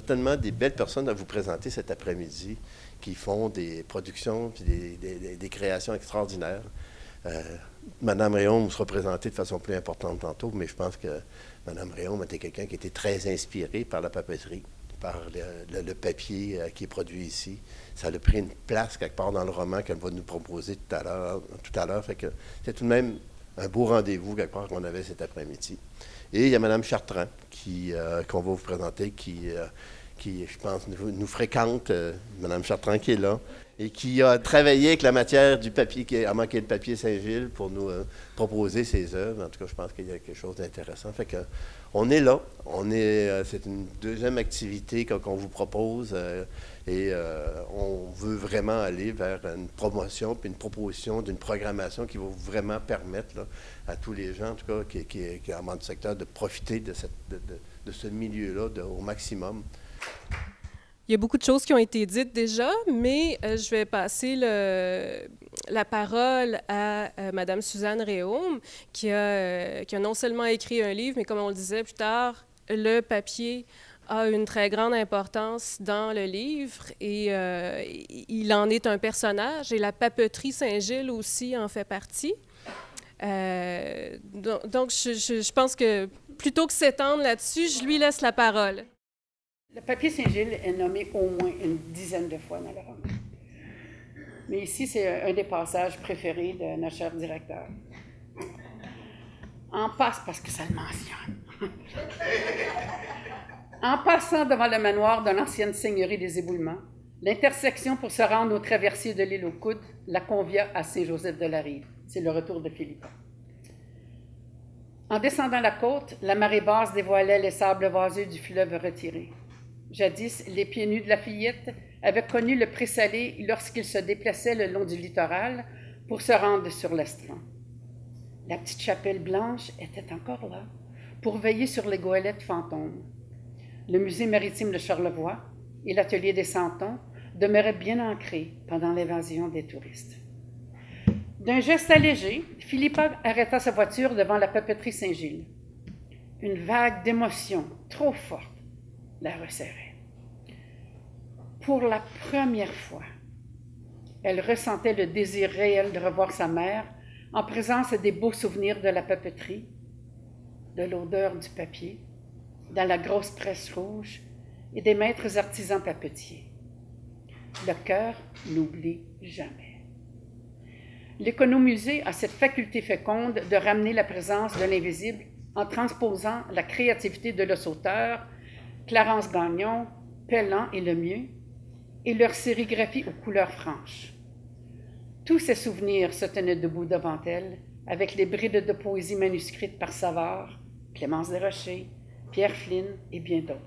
certainement des belles personnes à vous présenter cet après-midi qui font des productions et des créations extraordinaires. Madame Réaume sera présentée de façon plus importante tantôt, mais je pense que Madame Réaume était quelqu'un qui était très inspiré par la papeterie, par le papier qui est produit ici. Ça a pris une place quelque part dans le roman qu'elle va nous proposer tout à l'heure. Fait que c'est tout de même un beau rendez-vous quelque part qu'on avait cet après-midi. Et il y a Mme Chartrand qu'on va vous présenter, qui je pense, nous fréquente, Mme Chartrand qui est là, et qui a travaillé avec la matière du papier, qui a manqué le papier Saint-Gilles pour nous proposer ses œuvres. En tout cas, je pense qu'il y a quelque chose d'intéressant. Fait que on est là. C'est une deuxième activité qu'on vous propose et on veut vraiment aller vers une promotion puis une proposition d'une programmation qui va vraiment permettre là, à tous les gens, en tout cas, qui sont dans le secteur, de profiter de ce milieu-là au maximum. Il y a beaucoup de choses qui ont été dites déjà, mais je vais passer la parole à Mme Suzanne Réaume, qui a non seulement écrit un livre, mais comme on le disait plus tard, le papier a une très grande importance dans le livre et il en est un personnage, et la papeterie Saint-Gilles aussi en fait partie. Donc, je pense que plutôt que s'étendre là-dessus, je lui laisse la parole. Le papier Saint-Gilles est nommé au moins une dizaine de fois dans le roman. Mais ici, c'est un des passages préférés de notre cher directeur. Parce que ça le mentionne. En passant devant le manoir de l'ancienne seigneurie des Éboulements, l'intersection pour se rendre au traversier de l'île aux Coudes la convia à Saint-Joseph-de-la-Rive. C'est le retour de Philippa. En descendant la côte, la marée basse dévoilait les sables vaseux du fleuve retiré. Jadis, les pieds nus de la fillette avaient connu le présalé lorsqu'ils se déplaçaient le long du littoral pour se rendre sur l'estran. La petite chapelle blanche était encore là pour veiller sur les goélettes fantômes. Le musée maritime de Charlevoix et l'atelier des Santons demeuraient bien ancrés pendant l'évasion des touristes. D'un geste allégé, Philippa arrêta sa voiture devant la papeterie Saint-Gilles. Une vague d'émotion trop forte la resserrait. Pour la première fois, elle ressentait le désir réel de revoir sa mère en présence des beaux souvenirs de la papeterie, de l'odeur du papier, dans la grosse presse rouge et des maîtres artisans papetiers. Le cœur n'oublie jamais. L'économusée a cette faculté féconde de ramener la présence de l'invisible en transposant la créativité de l'os auteur, Clarence Gagnon, Pellan et Lemieux, et leur sérigraphie aux couleurs franches. Tous ces souvenirs se tenaient debout devant elle, avec les brides de poésie manuscrites par Savard, Clémence Desrochers, Pierre Flynn et bien d'autres.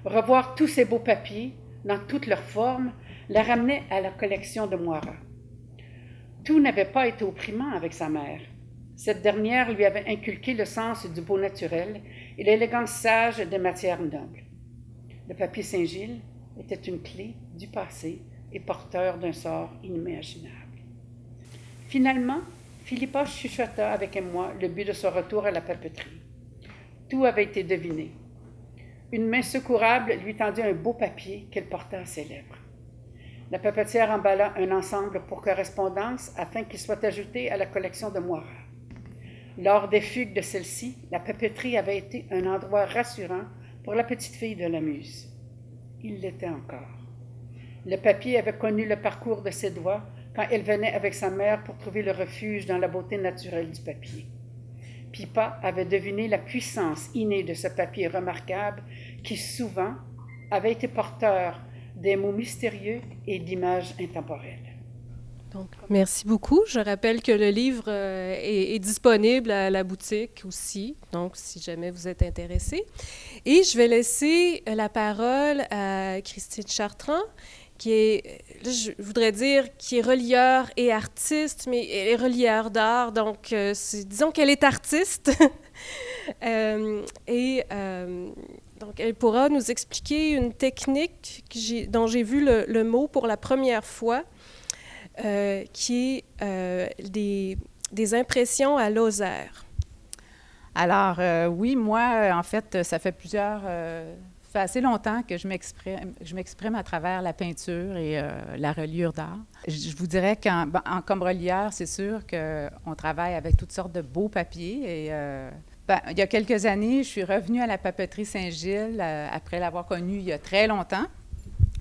Revoir tous ces beaux papiers, dans toutes leurs formes, la ramenait à la collection de Moira. Tout n'avait pas été opprimant avec sa mère. Cette dernière lui avait inculqué le sens du beau naturel et l'élégance sage des matières nobles. Le papier Saint-Gilles était une clé du passé et porteur d'un sort inimaginable. Finalement, Philippa chuchota avec moi le but de son retour à la papeterie. Tout avait été deviné. Une main secourable lui tendit un beau papier qu'elle porta à ses lèvres. La papetière emballa un ensemble pour correspondance afin qu'il soit ajouté à la collection de Moira. Lors des fugues de celle-ci, la papeterie avait été un endroit rassurant pour la petite fille de la Muse. Il l'était encore. Le papier avait connu le parcours de ses doigts quand elle venait avec sa mère pour trouver le refuge dans la beauté naturelle du papier. Pippa avait deviné la puissance innée de ce papier remarquable qui, souvent, avait été porteur des mots mystérieux et d'images intemporelles. Donc, merci beaucoup. Je rappelle que le livre est disponible à la boutique aussi, donc si jamais vous êtes intéressé. Et je vais laisser la parole à Christine Chartrand, qui est, je voudrais dire, qui est relieur et artiste, mais elle est relieur d'art, donc disons qu'elle est artiste. Donc, elle pourra nous expliquer une technique dont j'ai vu le mot pour la première fois, qui est des impressions à laser. Alors, oui, moi, en fait, ça fait fait assez longtemps que je m'exprime à travers la peinture et la reliure d'art. Je vous dirais comme relieur, c'est sûr qu'on travaille avec toutes sortes de beaux papiers. Et il y a quelques années, je suis revenue à la papeterie Saint-Gilles après l'avoir connue il y a très longtemps.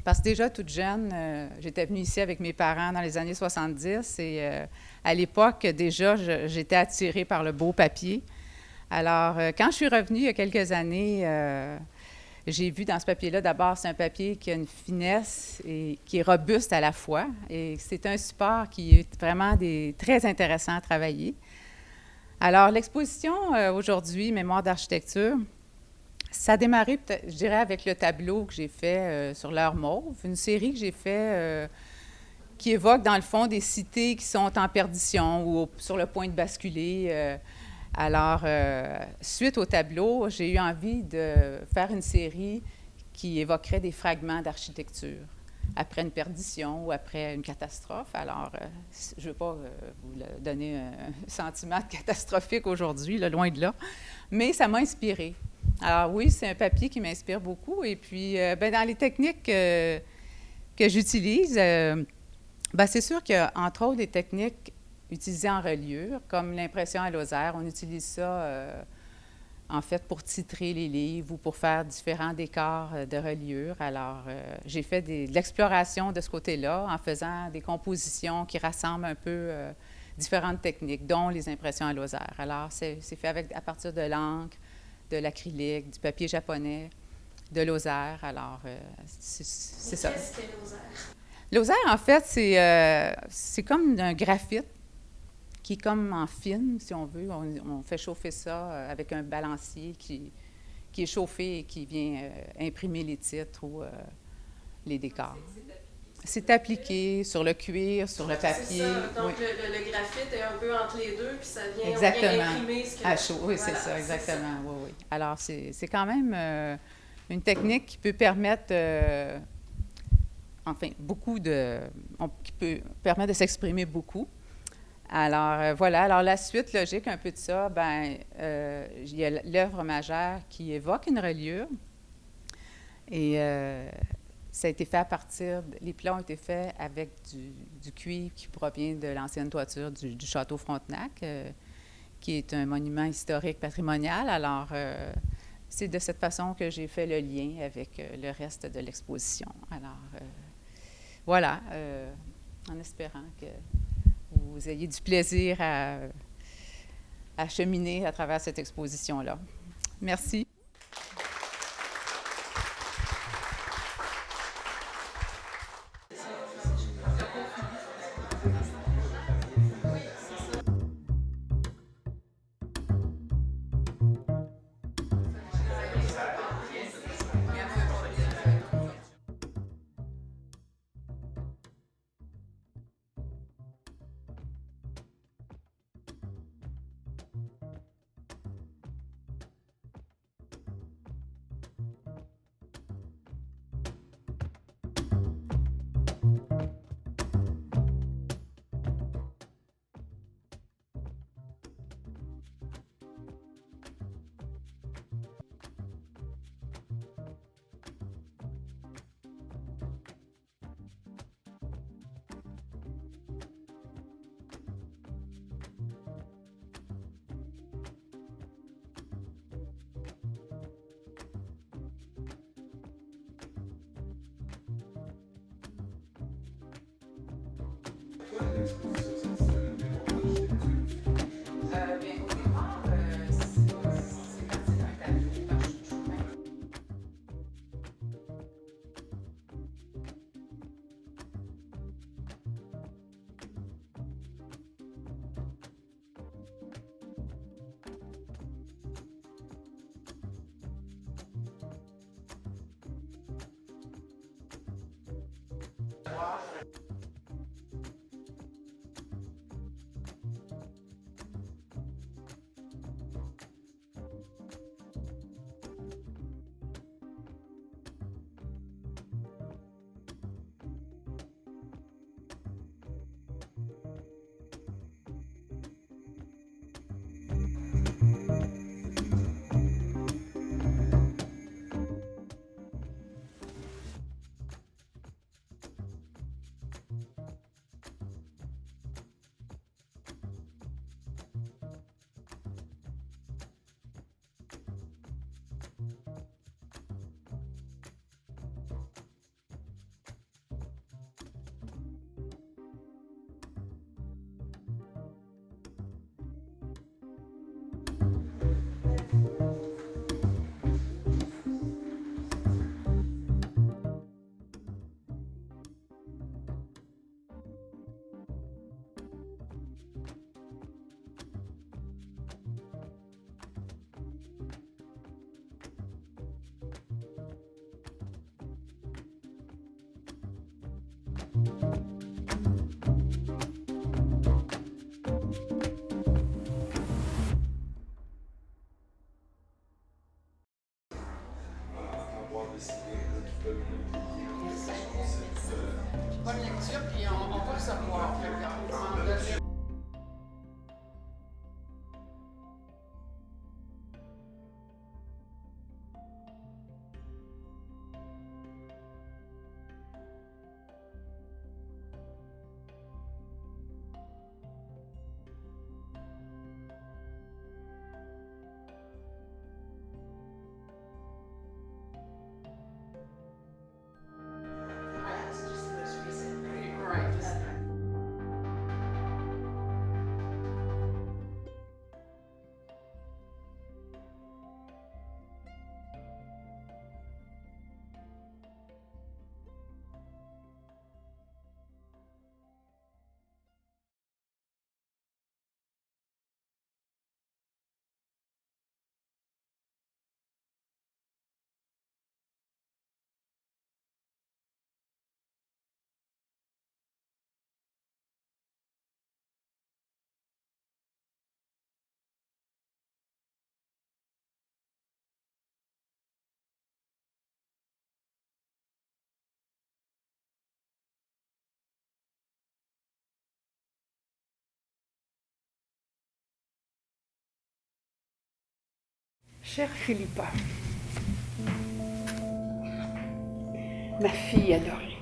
Parce que déjà, toute jeune, j'étais venue ici avec mes parents dans les années 70 et à l'époque, déjà, j'étais attirée par le beau papier. Alors, quand je suis revenue il y a quelques années, j'ai vu dans ce papier-là, d'abord, c'est un papier qui a une finesse et qui est robuste à la fois. Et c'est un support qui est vraiment très intéressant à travailler. Alors, l'exposition aujourd'hui, Mémoire d'architecture, ça a démarré, je dirais, avec le tableau que j'ai fait sur l'heure mauve, une série que j'ai fait qui évoque, dans le fond, des cités qui sont en perdition ou sur le point de basculer. Alors, suite au tableau, j'ai eu envie de faire une série qui évoquerait des fragments d'architecture après une perdition ou après une catastrophe. Alors, je ne veux pas vous donner un sentiment catastrophique aujourd'hui, là, loin de là, mais ça m'a inspirée. Alors oui, c'est un papier qui m'inspire beaucoup. Et puis, dans les techniques que j'utilise, c'est sûr qu'il y a, entre autres, des techniques utilisées en reliure, comme l'impression à laser. On utilise ça, en fait, pour titrer les livres ou pour faire différents décors de reliure. Alors, j'ai fait de l'exploration de ce côté-là en faisant des compositions qui rassemblent un peu différentes techniques, dont les impressions à laser. Alors, c'est fait à partir de l'encre, de l'acrylique, du papier japonais, de l'osaire. Alors, c'est ça. Qu'est-ce que l'osaire? L'osaire, en fait, c'est comme un graphite qui est comme en film, si on veut. On fait chauffer ça avec un balancier qui est chauffé et qui vient imprimer les titres ou les décors. C'est appliqué sur le cuir, sur le papier. C'est ça. Donc, oui. le graphite est un peu entre les deux, puis ça vient, exactement. On vient imprimer ce que... À chaud, oui, voilà, c'est ça, exactement. Oui, oui. Alors, c'est quand même une technique qui peut permettre, qui peut permettre de s'exprimer beaucoup. Alors, voilà. Alors, la suite logique un peu de ça, il y a l'œuvre majeure qui évoque une reliure. Et ça a été fait à partir... Les plats ont été faits avec du cuivre qui provient de l'ancienne toiture du château Frontenac, qui est un monument historique patrimonial. Alors, c'est de cette façon que j'ai fait le lien avec le reste de l'exposition. Alors, voilà, en espérant que vous ayez du plaisir à cheminer à travers cette exposition-là. Merci. Bonne lecture, puis on va se revoir. Chère Philippa, ma fille adorée,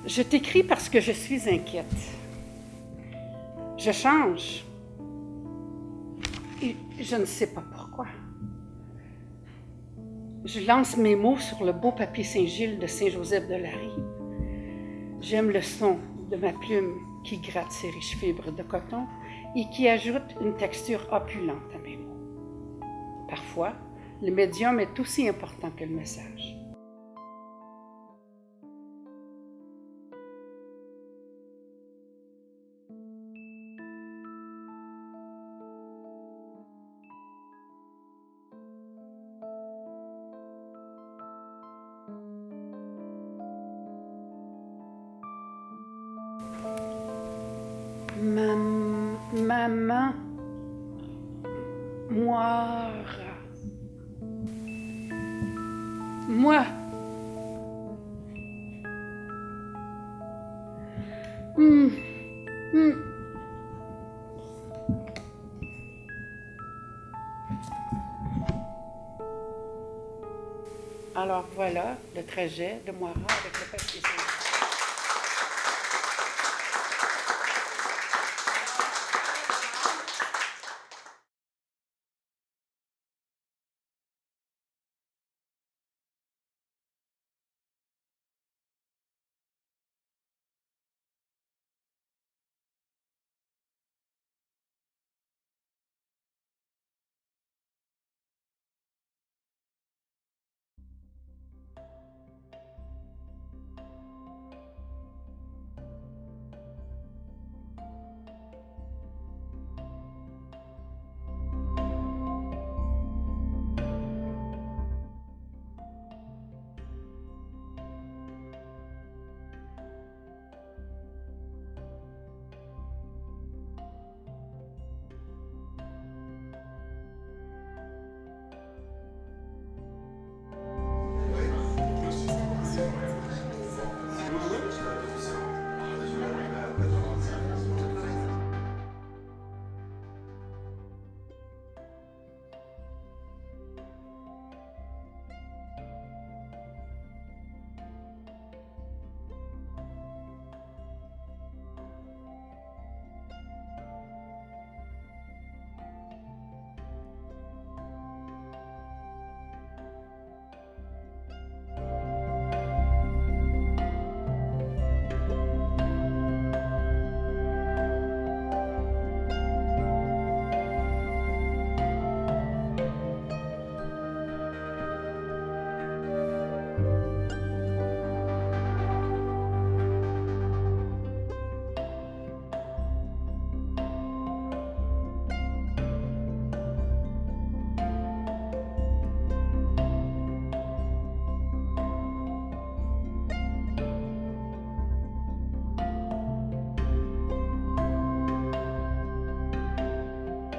je t'écris parce que je suis inquiète. Je change et je ne sais pas pourquoi. Je lance mes mots sur le beau papier Saint-Gilles de Saint-Joseph-de-Lary. J'aime le son de ma plume qui gratte ses riches fibres de coton et qui ajoute une texture opulente à mes mots. Parfois, le médium est aussi important que le message. Maman moire. Moi. Alors voilà le trajet de Moira avec le papier.